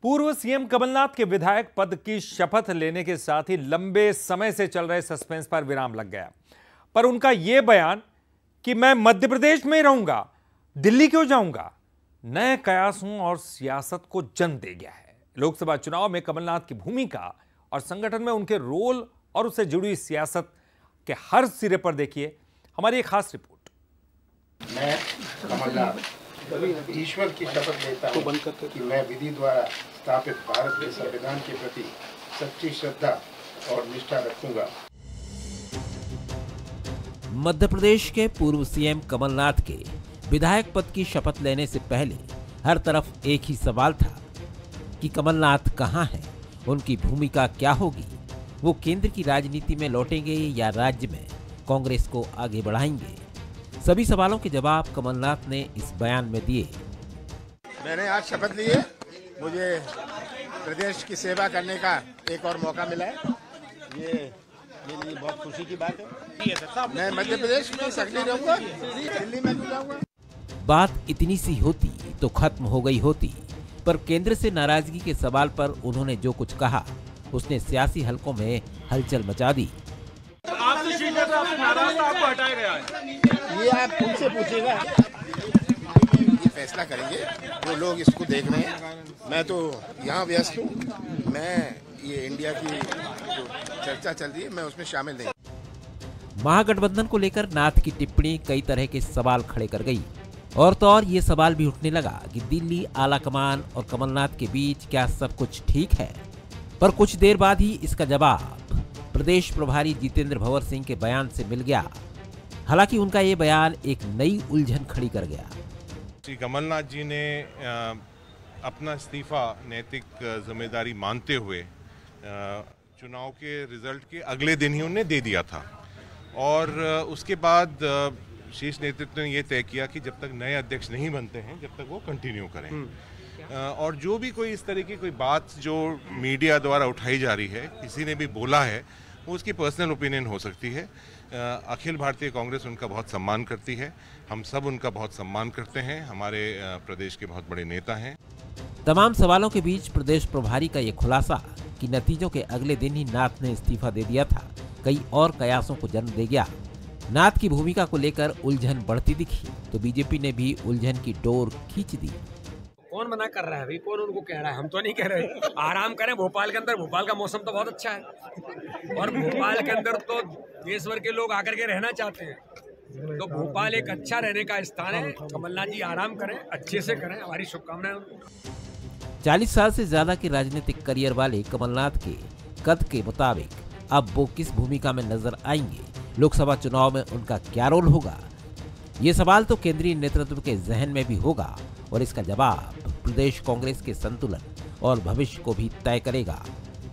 पूर्व सीएम कमलनाथ के विधायक पद की शपथ लेने के साथ ही लंबे समय से चल रहे सस्पेंस पर विराम लग गया। पर उनका यह बयान कि मैं मध्य प्रदेश में ही रहूंगा, दिल्ली क्यों जाऊंगा, नए कयासों और सियासत को जन्म दे गया है। लोकसभा चुनाव में कमलनाथ की भूमिका और संगठन में उनके रोल और उससे जुड़ी सियासत के हर सिरे पर देखिए हमारी एक खास रिपोर्ट। मैं कमलनाथ ईश्वर की शपथ लेता हूं कि मैं विधि द्वारा स्थापित भारत के संविधान के प्रति सच्ची श्रद्धा और निष्ठा रखूंगा। मध्य प्रदेश के पूर्व सीएम कमलनाथ के विधायक पद की शपथ लेने से पहले हर तरफ एक ही सवाल था कि कमलनाथ कहां हैं, उनकी भूमिका क्या होगी, वो केंद्र की राजनीति में लौटेंगे या राज्य में कांग्रेस को आगे बढ़ाएंगे। सभी सवालों के जवाब कमलनाथ ने इस बयान में दिए। मैंने आज शपथ ली है, मुझे प्रदेश की सेवा करने का एक और मौका मिला है, ये मेरे लिए बहुत खुशी की बात है। मैं मध्य प्रदेश में सक्रिय रहूंगा, दिल्ली में भी जाऊंगा। बात इतनी सी होती तो खत्म हो गई होती, पर केंद्र से नाराजगी के सवाल पर उन्होंने जो कुछ कहा उसने सियासी हलकों में हलचल मचा दी। ये आप उनसे पूछिएगा, ये फैसला करेंगे, वो लोग इसको देख रहे हैं। मैं तो यहाँ व्यस्त हूँ, मैं ये इंडिया की जो चर्चा चल रही है मैं उसमें शामिल नहीं। महागठबंधन को लेकर नाथ की टिप्पणी कई तरह के सवाल खड़े कर गई और तो और ये सवाल भी उठने लगा कि दिल्ली आलाकमान और कमलनाथ के बीच क्या सब कुछ ठीक है। पर कुछ देर बाद ही इसका जवाब प्रदेश प्रभारी जितेंद्र भंवर सिंह के बयान से मिल गया। हालांकि उनका ये बयान एक नई उलझन खड़ी कर गया। श्री कमलनाथ जी ने अपना इस्तीफा नैतिक जिम्मेदारी मानते हुए चुनाव के रिजल्ट के अगले दिन ही उन्हें दे दिया था और उसके बाद शीर्ष नेतृत्व ने यह तय किया कि जब तक नए अध्यक्ष नहीं बनते हैं जब तक वो कंटिन्यू करें। और जो भी कोई इस तरह की कोई बात जो मीडिया द्वारा उठाई जा रही है, किसी ने भी बोला है, वो उसकी पर्सनल ओपिनियन हो सकती है। अखिल भारतीय कांग्रेस उनका बहुत सम्मान करती है, हम सब उनका बहुत सम्मान करते हैं, हमारे प्रदेश के बहुत बड़े नेता हैं। तमाम सवालों के बीच प्रदेश प्रभारी का ये खुलासा कि नतीजों के अगले दिन ही नाथ ने इस्तीफा दे दिया था, कई और कयासों को जन्म दे गया। नाथ की भूमिका को लेकर उलझन बढ़ती दिखी तो बीजेपी ने भी उलझन की डोर खींच दी। कौन मना कर रहा है भाई, कौन उनको कह रहा है, हम तो नहीं कह रहे। आराम करें भोपाल के अंदर, भोपाल का मौसम तो बहुत अच्छा है और भोपाल के अंदर तो देश भर के लोग आकर के रहना चाहते हैं, तो भोपाल एक अच्छा रहने का स्थान है। कमलनाथ जी आराम करें, अच्छे से करें, हमारी शुभकामनाएं उनको। 40 साल से ज्यादा के राजनीतिक करियर वाले कमलनाथ के कद के मुताबिक अब वो किस भूमिका में नजर आएंगे, लोकसभा चुनाव में उनका क्या रोल होगा, ये सवाल तो केंद्रीय नेतृत्व के जहन में भी होगा और इसका जवाब प्रदेश कांग्रेस के संतुलन और भविष्य को भी तय करेगा।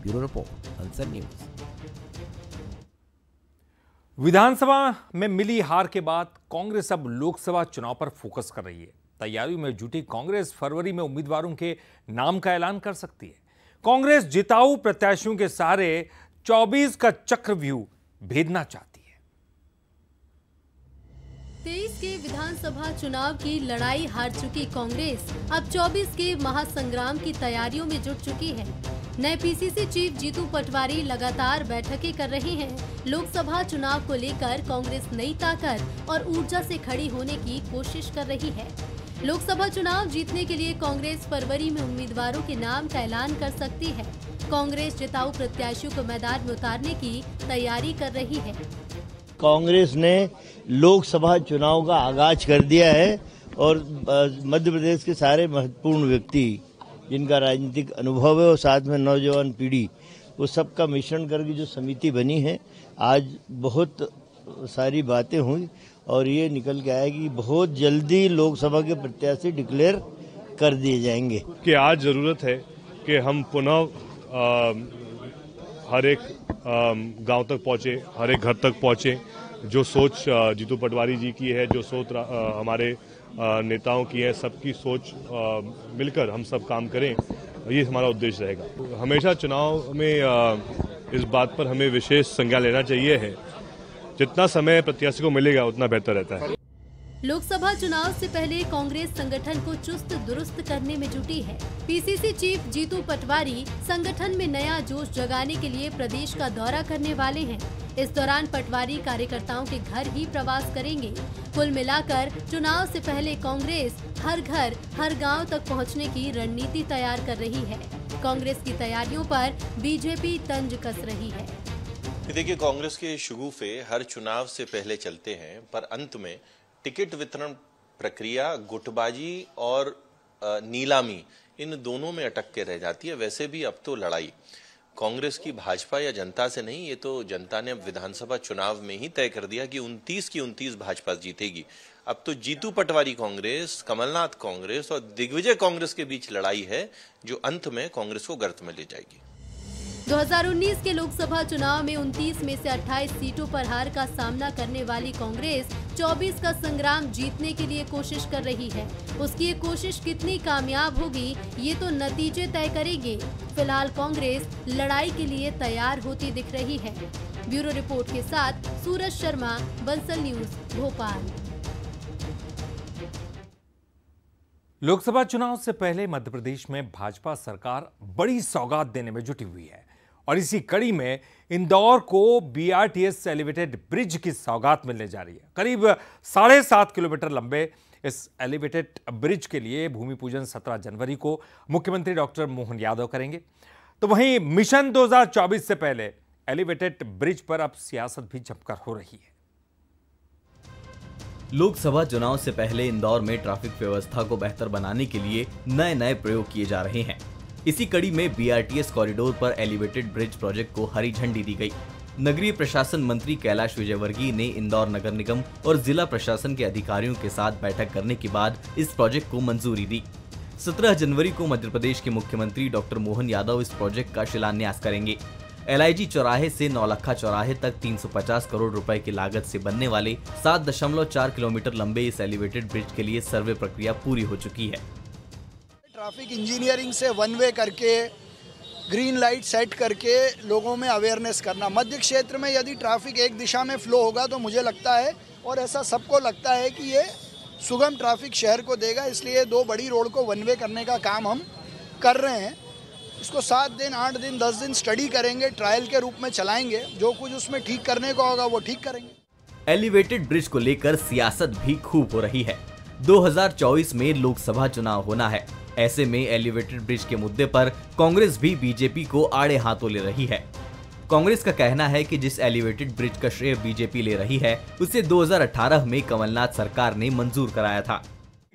ब्यूरो रिपोर्ट, हंसन न्यूज। विधानसभा में मिली हार के बाद कांग्रेस अब लोकसभा चुनाव पर फोकस कर रही है। तैयारियों में जुटी कांग्रेस फरवरी में उम्मीदवारों के नाम का ऐलान कर सकती है। कांग्रेस जिताऊ प्रत्याशियों के सहारे 24 का चक्रव्यूह भेदना चाहती है। 23 के विधानसभा चुनाव की लड़ाई हार चुकी कांग्रेस अब 24 के महासंग्राम की तैयारियों में जुट चुकी है। नए पीसीसी चीफ जीतू पटवारी लगातार बैठकें कर रहे हैं। लोकसभा चुनाव को लेकर कांग्रेस नई ताकत और ऊर्जा से खड़ी होने की कोशिश कर रही है। लोकसभा चुनाव जीतने के लिए कांग्रेस फरवरी में उम्मीदवारों के नाम का ऐलान कर सकती है। कांग्रेस जिताऊ प्रत्याशियों को मैदान में उतारने की तैयारी कर रही है। कांग्रेस ने लोकसभा चुनाव का आगाज कर दिया है और मध्य प्रदेश के सारे महत्वपूर्ण व्यक्ति जिनका राजनीतिक अनुभव है और साथ में नौजवान पीढ़ी, वो सबका मिश्रण करके जो समिति बनी है, आज बहुत सारी बातें हुई और ये निकल के आया कि बहुत जल्दी लोकसभा के प्रत्याशी डिक्लेयर कर दिए जाएंगे। कि आज जरूरत है कि हम पुनः हर एक गांव तक पहुंचे, हर एक घर तक पहुंचे। जो सोच जीतू पटवारी जी की है, जो सोच हमारे नेताओं की है, सबकी सोच मिलकर हम सब काम करें, ये हमारा उद्देश्य रहेगा। हमेशा चुनाव में इस बात पर हमें विशेष संज्ञान लेना चाहिए है, जितना समय प्रत्याशी को मिलेगा उतना बेहतर रहता है। लोकसभा चुनाव से पहले कांग्रेस संगठन को चुस्त दुरुस्त करने में जुटी है। पीसीसी चीफ जीतू पटवारी संगठन में नया जोश जगाने के लिए प्रदेश का दौरा करने वाले हैं। इस दौरान पटवारी कार्यकर्ताओं के घर ही प्रवास करेंगे। कुल मिलाकर चुनाव से पहले कांग्रेस हर घर हर गांव तक पहुंचने की रणनीति तैयार कर रही है। कांग्रेस की तैयारियों पर बीजेपी तंज कस रही है। देखिए, कांग्रेस के शगुफे हर चुनाव से पहले चलते हैं, पर अंत में टिकट वितरण प्रक्रिया गुटबाजी और नीलामी इन दोनों में अटक के रह जाती है। वैसे भी अब तो लड़ाई कांग्रेस की भाजपा या जनता से नहीं, ये तो जनता ने अब विधानसभा चुनाव में ही तय कर दिया कि 29 की 29 भाजपा जीतेगी। अब तो जीतू पटवारी कांग्रेस, कमलनाथ कांग्रेस और दिग्विजय कांग्रेस के बीच लड़ाई है, जो अंत में कांग्रेस को गर्त में ले जाएगी। 2019 के लोकसभा चुनाव में 29 में से 28 सीटों पर हार का सामना करने वाली कांग्रेस 24 का संग्राम जीतने के लिए कोशिश कर रही है। उसकी ये कोशिश कितनी कामयाब होगी, ये तो नतीजे तय करेंगे। फिलहाल कांग्रेस लड़ाई के लिए तैयार होती दिख रही है। ब्यूरो रिपोर्ट के साथ सूरज शर्मा, बंसल न्यूज, भोपाल। लोकसभा चुनाव से पहले मध्य प्रदेश में भाजपा सरकार बड़ी सौगात देने में जुटी हुई है और इसी कड़ी में इंदौर को बीआरटीएस एलिवेटेड ब्रिज की सौगात मिलने जा रही है। करीब 7.5 किलोमीटर लंबे इस एलिवेटेड ब्रिज के लिए भूमि पूजन 17 जनवरी को मुख्यमंत्री डॉक्टर मोहन यादव करेंगे। तो वहीं मिशन 2024 से पहले एलिवेटेड ब्रिज पर अब सियासत भी जमकर हो रही है। लोकसभा चुनाव से पहले इंदौर में ट्रैफिक व्यवस्था को बेहतर बनाने के लिए नए प्रयोग किए जा रहे हैं। इसी कड़ी में बीआरटीएस कॉरिडोर पर एलिवेटेड ब्रिज प्रोजेक्ट को हरी झंडी दी गई। नगरीय प्रशासन मंत्री कैलाश विजयवर्गीय ने इंदौर नगर निगम और जिला प्रशासन के अधिकारियों के साथ बैठक करने के बाद इस प्रोजेक्ट को मंजूरी दी। 17 जनवरी को मध्य प्रदेश के मुख्यमंत्री डॉक्टर मोहन यादव इस प्रोजेक्ट का शिलान्यास करेंगे। LIG चौराहे से नौलखा चौराहे तक 350 करोड़ रुपए की लागत से बनने वाले 7.4 किलोमीटर लंबे इस एलिवेटेड ब्रिज के लिए सर्वे प्रक्रिया पूरी हो चुकी है। ट्रैफिक इंजीनियरिंग से वन वे करके ग्रीन लाइट सेट करके लोगों में अवेयरनेस करना। मध्य क्षेत्र में यदि ट्रैफिक एक दिशा में फ्लो होगा तो मुझे लगता है, और ऐसा सबको लगता है, कि ये सुगम ट्रैफिक शहर को देगा। इसलिए 2 बड़ी रोड को वन वे करने का काम हम कर रहे हैं। इसको 7 दिन, 8 दिन, 10 दिन स्टडी करेंगे, ट्रायल के रूप में चलाएंगे। जो कुछ उसमें ठीक करने को होगा वो ठीक करेंगे। एलिवेटेड ब्रिज को लेकर सियासत भी खूब हो रही है। 2024 में लोकसभा चुनाव होना है। ऐसे में एलिवेटेड ब्रिज के मुद्दे पर कांग्रेस भी बीजेपी को आड़े हाथों ले रही है। कांग्रेस का कहना है कि जिस एलिवेटेड ब्रिज का श्रेय बीजेपी ले रही है, उसे 2018 में कमलनाथ सरकार ने मंजूर कराया था।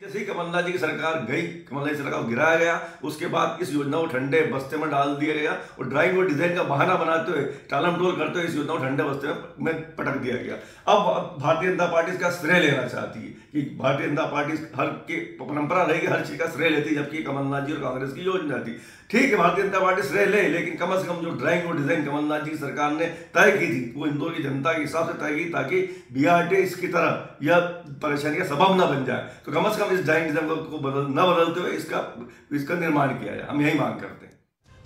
जैसे ही कमलनाथ जी की सरकार गई, कमलनाथ जी सरकार को गिराया गया, उसके बाद इस योजना को ठंडे बस्ते में डाल दिया गया और ड्राइंग और डिजाइन का बहाना बनाते हुए, टालम टोल करते हुए इस योजना को ठंडे बस्ते में पटक दिया गया। अब भारतीय जनता पार्टी इसका श्रेय लेना चाहती है कि भारतीय जनता पार्टी हर की परंपरा रहेगी, हर चीज का श्रेय लेती, जबकि कमलनाथ जी और कांग्रेस की योजना थी। ठीक है, भारतीय जनता पार्टी श्रेय ले, लेकिन कम से कम जो ड्राइंग और डिजाइन कमलनाथ जी की सरकार ने तय की थी, वो इंदौर की जनता के हिसाब से तय की, ताकि बीआरटीएस की तरह यह परेशानी का सबब न बन जाए। तो कम से कम इस ड्राइंग डिजाइन को न बदलते हुए इसका निर्माण किया जाए, हम यही मांग करते हैं।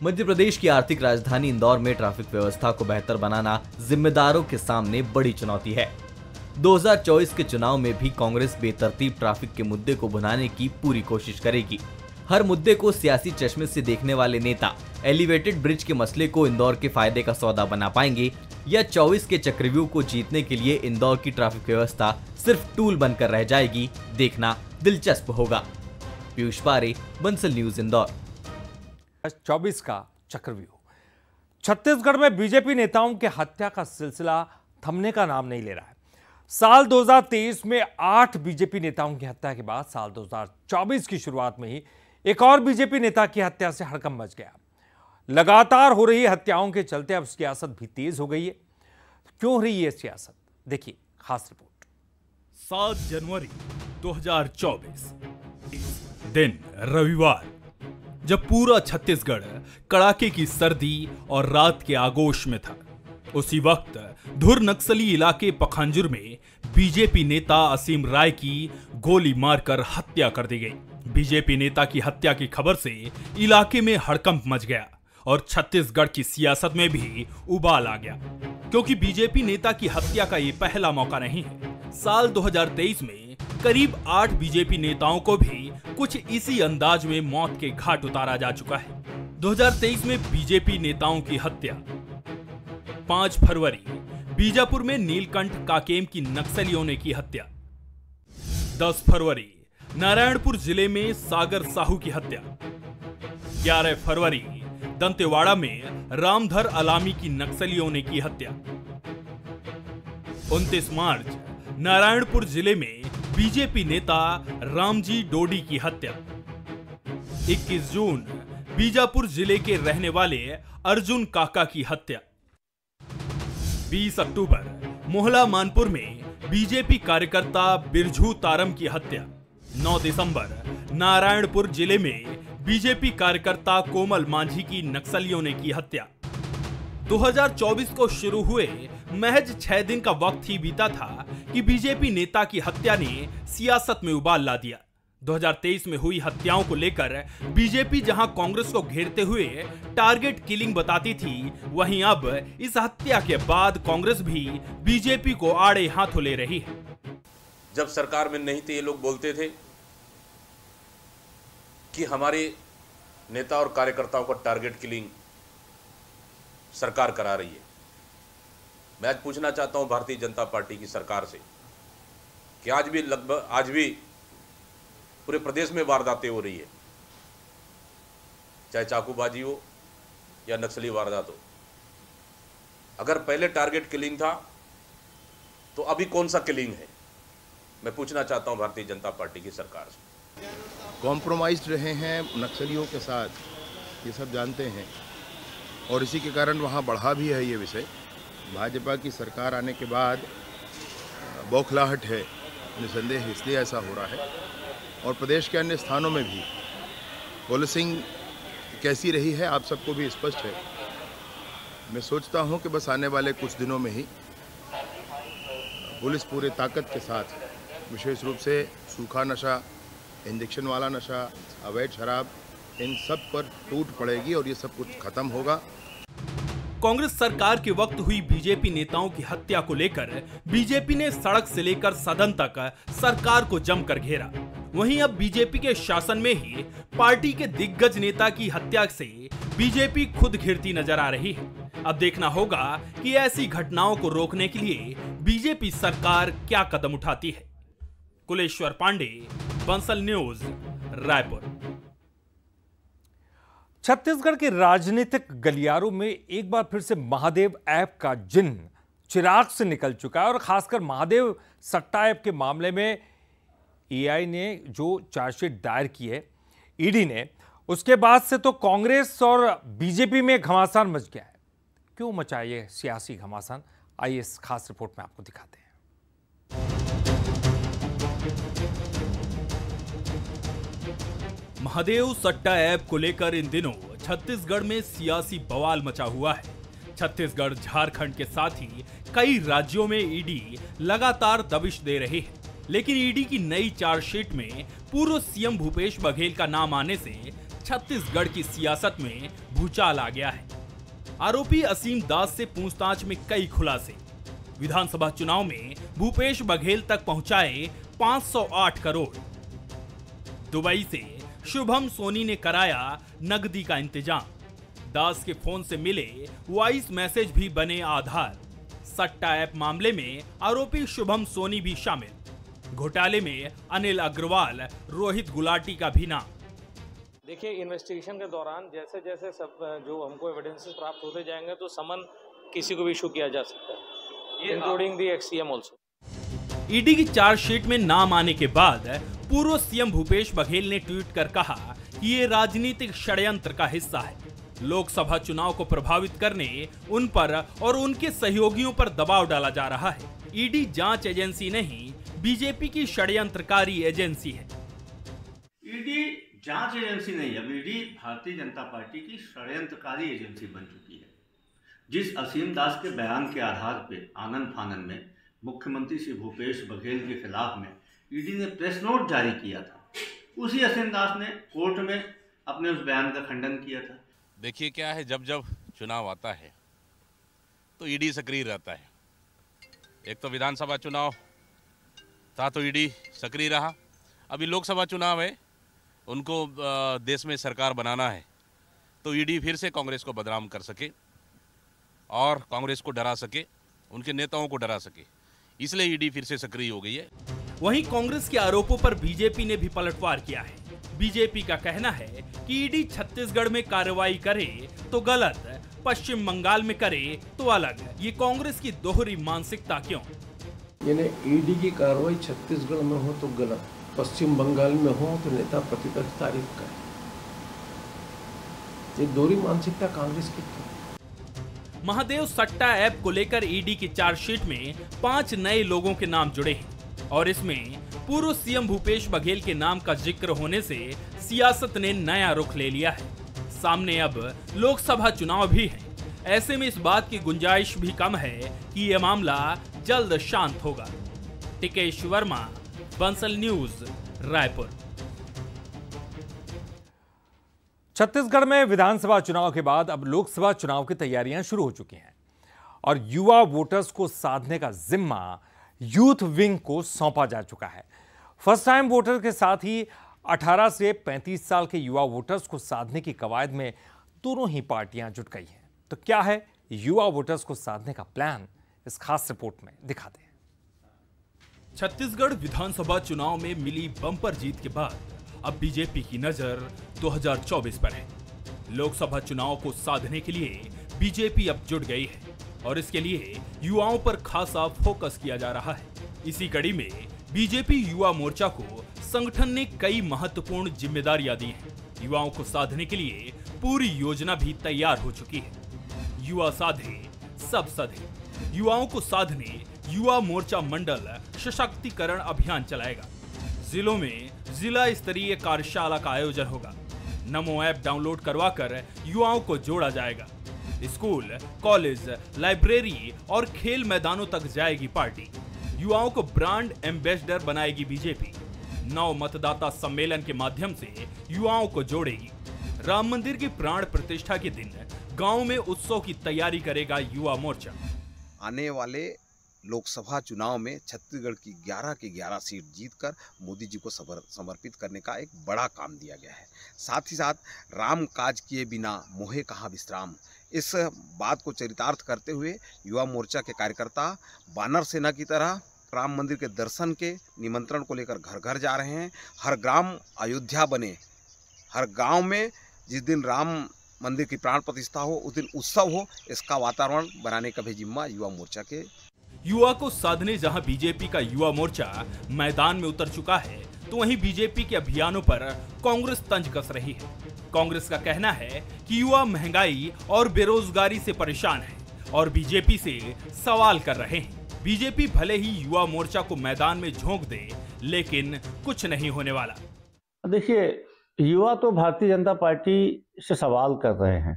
मध्य प्रदेश की आर्थिक राजधानी इंदौर में ट्रैफिक व्यवस्था को बेहतर बनाना जिम्मेदारों के सामने बड़ी चुनौती है। 2024 के चुनाव में भी कांग्रेस बेतरतीब ट्रैफिक के मुद्दे को भुनाने की पूरी कोशिश करेगी। हर मुद्दे को सियासी चश्मे से देखने वाले नेता एलिवेटेड ब्रिज के मसले को इंदौर के फायदे का सौदा बना पाएंगे, या 24 के चक्रव्यूह को जीतने के लिए इंदौर की ट्रैफिक व्यवस्था सिर्फ टूल बनकर रह जाएगी, देखना दिलचस्प होगा। पीयूष पारे, बंसल न्यूज, इंदौर। 24 का चक्रव्यूह। छत्तीसगढ़ में बीजेपी नेताओं के हत्या का सिलसिला थमने का नाम नहीं ले रहा है। साल 2023 में 8 बीजेपी नेताओं की हत्या के बाद साल 2024 की शुरुआत में ही एक और बीजेपी नेता की हत्या से हड़कंप मच गया। लगातार हो रही हत्याओं के चलते अब सियासत भी तेज हो गई है। क्यों हो रही है सियासत, देखिए खास रिपोर्ट। 7 जनवरी 2024 दिन रविवार, जब पूरा छत्तीसगढ़ कड़ाके की सर्दी और रात के आगोश में था। उसी वक्त धुर नक्सली इलाके पखांजुर में बीजेपी नेता असीम राय की गोली मारकर हत्या कर दी गई। बीजेपी नेता की हत्या की खबर से इलाके में हड़कंप मच गया और छत्तीसगढ़ की सियासत में भी उबाल आ गया, क्योंकि बीजेपी नेता की हत्या का ये पहला मौका नहीं है साल 2023 में करीब 8 बीजेपी नेताओं को भी कुछ इसी अंदाज में मौत के घाट उतारा जा चुका है। 2023 में बीजेपी नेताओं की हत्या। 5 फरवरी बीजापुर में नीलकंठ काकेम की नक्सलियों ने की हत्या। 10 फरवरी नारायणपुर जिले में सागर साहू की हत्या। 11 फरवरी दंतेवाड़ा में रामधर अलामी की नक्सलियों ने की हत्या। 29 मार्च नारायणपुर जिले में बीजेपी नेता रामजी डोडी की हत्या। 21 जून बीजापुर जिले के रहने वाले अर्जुन काका की हत्या। 20 अक्टूबर मोहला मानपुर में बीजेपी कार्यकर्ता बिरजू तारम की हत्या। 9 दिसंबर नारायणपुर जिले में बीजेपी कार्यकर्ता कोमल मांझी की नक्सलियों ने की हत्या। 2024 को शुरू हुए महज 6 दिन का वक्त ही बीता था कि बीजेपी नेता की हत्या ने सियासत में उबाल ला दिया। 2023 में हुई हत्याओं को लेकर बीजेपी जहां कांग्रेस को घेरते हुए टारगेट किलिंग बताती थी, वहीं अब इस हत्या के बाद कांग्रेस भी बीजेपी को आड़े हाथों ले रही है। जब सरकार में नहीं थे ये लोग बोलते थे कि हमारे नेता और कार्यकर्ताओं को टारगेट किलिंग सरकार करा रही है। मैं आज पूछना चाहता हूं भारतीय जनता पार्टी की सरकार से कि आज भी पूरे प्रदेश में वारदातें हो रही है, चाहे चाकूबाजी हो या नक्सली वारदात हो। अगर पहले टारगेट किलिंग था तो अभी कौन सा किलिंग है? मैं पूछना चाहता हूं भारतीय जनता पार्टी की सरकार से। कॉम्प्रोमाइज्ड रहे हैं नक्सलियों के साथ, ये सब जानते हैं, और इसी के कारण वहाँ बढ़ा भी है ये विषय। भाजपा की सरकार आने के बाद बौखलाहट है, निसंदेह इसलिए ऐसा हो रहा है। और प्रदेश के अन्य स्थानों में भी पुलिसिंग कैसी रही है आप सबको भी स्पष्ट है। मैं सोचता हूं कि बस आने वाले कुछ दिनों में ही पुलिस पूरे ताकत के साथ, विशेष रूप से सूखा नशा, इंजेक्शन वाला नशा, अवैध शराब, इन सब पर टूट पड़ेगी और ये सब कुछ खत्म होगा। कांग्रेस सरकार के वक्त हुई बीजेपी नेताओं की हत्या को लेकर बीजेपी ने सड़क से लेकर सदन तक सरकार को जमकर घेरा। वहीं अब बीजेपी के शासन में ही पार्टी के दिग्गज नेता की हत्या से बीजेपी खुद घिरती नजर आ रही है। अब देखना होगा कि ऐसी घटनाओं को रोकने के लिए बीजेपी सरकार क्या कदम उठाती है। कुलेश्वर पांडे, बंसल न्यूज, रायपुर। छत्तीसगढ़ के राजनीतिक गलियारों में एक बार फिर से महादेव ऐप का जिन्न चिराग से निकल चुका है और खासकर महादेव सट्टा ऐप के मामले में एआई ने जो चार्जशीट दायर की है ईडी ने, उसके बाद से तो कांग्रेस और बीजेपी में घमासान मच गया है। क्यों मचा ये सियासी घमासान, आइए इस खास रिपोर्ट में आपको दिखाते हैं। महादेव सट्टा ऐप को लेकर इन दिनों छत्तीसगढ़ में सियासी बवाल मचा हुआ है। छत्तीसगढ़, झारखंड के साथ ही कई राज्यों में ईडी लगातार दबिश दे रही है, लेकिन ईडी की नई चार्जशीट में पूर्व सीएम भूपेश बघेल का नाम आने से छत्तीसगढ़ की सियासत में भूचाल आ गया है। आरोपी असीम दास से पूछताछ में कई खुलासे। विधानसभा चुनाव में भूपेश बघेल तक पहुंचाए 508 करोड़। दुबई से शुभम सोनी ने कराया नकदी का इंतजाम। दास के फोन से मिले वॉइस मैसेज भी बने आधार। सट्टा ऐप मामले में आरोपी शुभम सोनी भी शामिल। घोटाले में अनिल अग्रवाल, रोहित गुलाटी का भी नाम। देखिए, इन्वेस्टिगेशन के दौरान जैसे जैसे सब जो हमको एविडेंसेस प्राप्त होते जाएंगे तो समन किसी को भी इशू किया जा सकता है, including the x-CM also. ED की चार्जशीट में नाम आने के बाद पूर्व सीएम भूपेश बघेल ने ट्वीट कर कहा कि ये राजनीतिक षड्यंत्र का हिस्सा है। लोकसभा चुनाव को प्रभावित करने उन पर और उनके सहयोगियों पर दबाव डाला जा रहा है। ईडी जांच एजेंसी नहीं, बीजेपी की षड्यंत्रकारी एजेंसी है। ईडी जांच एजेंसी नहीं, अब ईडी भारतीय जनता पार्टी की षड्यंत्रकारी एजेंसी बन चुकी है। जिस असीम दास के बयान के आधार पर आनन फानन में मुख्यमंत्री श्री भूपेश बघेल के खिलाफ में ईडी ने प्रेस नोट जारी किया था, उसी असीम दास ने कोर्ट में अपने उस बयान का खंडन किया था। देखिए क्या है, जब जब चुनाव आता है तो ईडी सक्रिय रहता है। एक तो विधानसभा चुनाव था तो ईडी सक्रिय रहा। अभी लोकसभा चुनाव है, उनको देश में सरकार बनाना है, तो ईडी फिर से कांग्रेस को बदनाम कर सके और कांग्रेस को डरा सके, उनके नेताओं को डरा सके, इसलिए ईडी फिर से सक्रिय हो गई है। वहीं कांग्रेस के आरोपों पर बीजेपी ने भी पलटवार किया है। बीजेपी का कहना है कि ईडी छत्तीसगढ़ में कार्रवाई करे तो गलत, पश्चिम बंगाल में करे तो अलग। ये कांग्रेस की दोहरी मानसिकता क्यों? यानी ईडी की कार्रवाई छत्तीसगढ़ में हो तो गलत, पश्चिम बंगाल में हो तो नेता प्रतिपक्ष तारीफ करे। ये दोहरी मानसिकता कांग्रेस की थी। महादेव सट्टा ऐप को लेकर ईडी की चार्जशीट में 5 नए लोगों के नाम जुड़े हैं और इसमें पूर्व सीएम भूपेश बघेल के नाम का जिक्र होने से सियासत ने नया रुख ले लिया है। सामने अब लोकसभा चुनाव भी है, ऐसे में इस बात की गुंजाइश भी कम है कि यह मामला जल्द शांत होगा। टिकेश वर्मा, बंसल न्यूज, रायपुर। छत्तीसगढ़ में विधानसभा चुनाव के बाद अब लोकसभा चुनाव की तैयारियां शुरू हो चुकी हैं और युवा वोटर्स को साधने का जिम्मा यूथ विंग को सौंपा जा चुका है। फर्स्ट टाइम वोटर के साथ ही 18 से 35 साल के युवा वोटर्स को साधने की कवायद में दोनों ही पार्टियां जुट गई हैं। तो क्या है युवा वोटर्स को साधने का प्लान, इस खास रिपोर्ट में दिखाते हैं। छत्तीसगढ़ विधानसभा चुनाव में मिली बम्पर जीत के बाद अब बीजेपी की नजर 2024 पर है। लोकसभा चुनाव को साधने के लिए बीजेपी अब जुट गई है और इसके लिए युवाओं पर खासा फोकस किया जा रहा है। इसी कड़ी में बीजेपी युवा मोर्चा को संगठन ने कई महत्वपूर्ण जिम्मेदारियां दी हैं। युवाओं को साधने के लिए पूरी योजना भी तैयार हो चुकी है। युवा साधे सब सधे। युवाओं को साधने युवा मोर्चा मंडल सशक्तिकरण अभियान चलाएगा। जिलों में जिला स्तरीय कार्यशाला का आयोजन होगा। नमो ऐप डाउनलोड करवाकर युवाओं को जोड़ा जाएगा। स्कूल, कॉलेज, लाइब्रेरी और खेल मैदानों तक जाएगी पार्टी। युवाओं को ब्रांड एम्बेसडर बनाएगी बीजेपी। 9 मतदाता सम्मेलन के माध्यम से युवाओं को जोड़ेगी। राम मंदिर की प्राण प्रतिष्ठा के दिन गांव में उत्सव की तैयारी करेगा युवा मोर्चा। आने वाले लोकसभा चुनाव में छत्तीसगढ़ की 11 की 11 सीट जीतकर मोदी जी को समर्पित करने का एक बड़ा काम दिया गया है। साथ ही साथ राम काज किए बिना मोहे कहाँ विश्राम, इस बात को चरितार्थ करते हुए युवा मोर्चा के कार्यकर्ता वानर सेना की तरह राम मंदिर के दर्शन के निमंत्रण को लेकर घर घर जा रहे हैं। हर ग्राम अयोध्या बने, हर गांव में जिस दिन राम मंदिर की प्राण प्रतिष्ठा हो उस दिन उत्सव हो, इसका वातावरण बनाने का भी जिम्मा युवा मोर्चा के। युवा को साधने जहां बीजेपी का युवा मोर्चा मैदान में उतर चुका है, तो वहीं बीजेपी के अभियानों पर कांग्रेस तंज कस रही है। कांग्रेस का कहना है कि युवा महंगाई और बेरोजगारी से परेशान है और बीजेपी से सवाल कर रहे हैं। बीजेपी भले ही युवा मोर्चा को मैदान में झोंक दे, लेकिन कुछ नहीं होने वाला। देखिए, युवा तो भारतीय जनता पार्टी से सवाल कर रहे हैं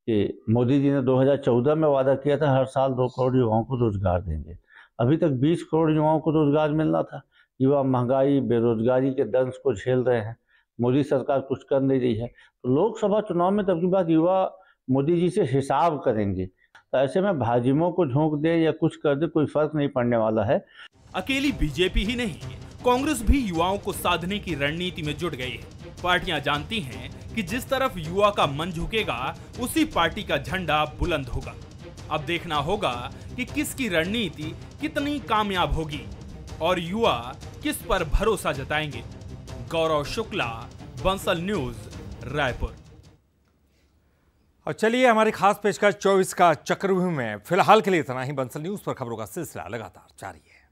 कि मोदी जी ने 2014 में वादा किया था हर साल 2 करोड़ युवाओं को रोजगार देंगे। अभी तक 20 करोड़ युवाओं को रोजगार मिलना था। युवा महंगाई, बेरोजगारी के दंश को झेल रहे हैं। मोदी सरकार कुछ कर नहीं रही है। तो लोकसभा चुनाव में तब की बात युवा मोदी जी से हिसाब करेंगे। तो ऐसे में भाजपाओं को झोंक दे या कुछ कर दे, कोई फर्क नहीं पड़ने वाला है। अकेली बीजेपी ही नहीं, कांग्रेस भी युवाओं को साधने की रणनीति में जुट गई है। पार्टियां जानती हैं कि जिस तरफ युवा का मन झुकेगा, उसी पार्टी का झंडा बुलंद होगा। अब देखना होगा कि किसकी रणनीति कितनी कामयाब होगी और युवा किस पर भरोसा जताएंगे। गौरव शुक्ला, बंसल न्यूज, रायपुर। और चलिए हमारी खास पेशकश 24 का चक्रव्यूह में फिलहाल के लिए इतना ही। बंसल न्यूज पर खबरों का सिलसिला लगातार जारी है।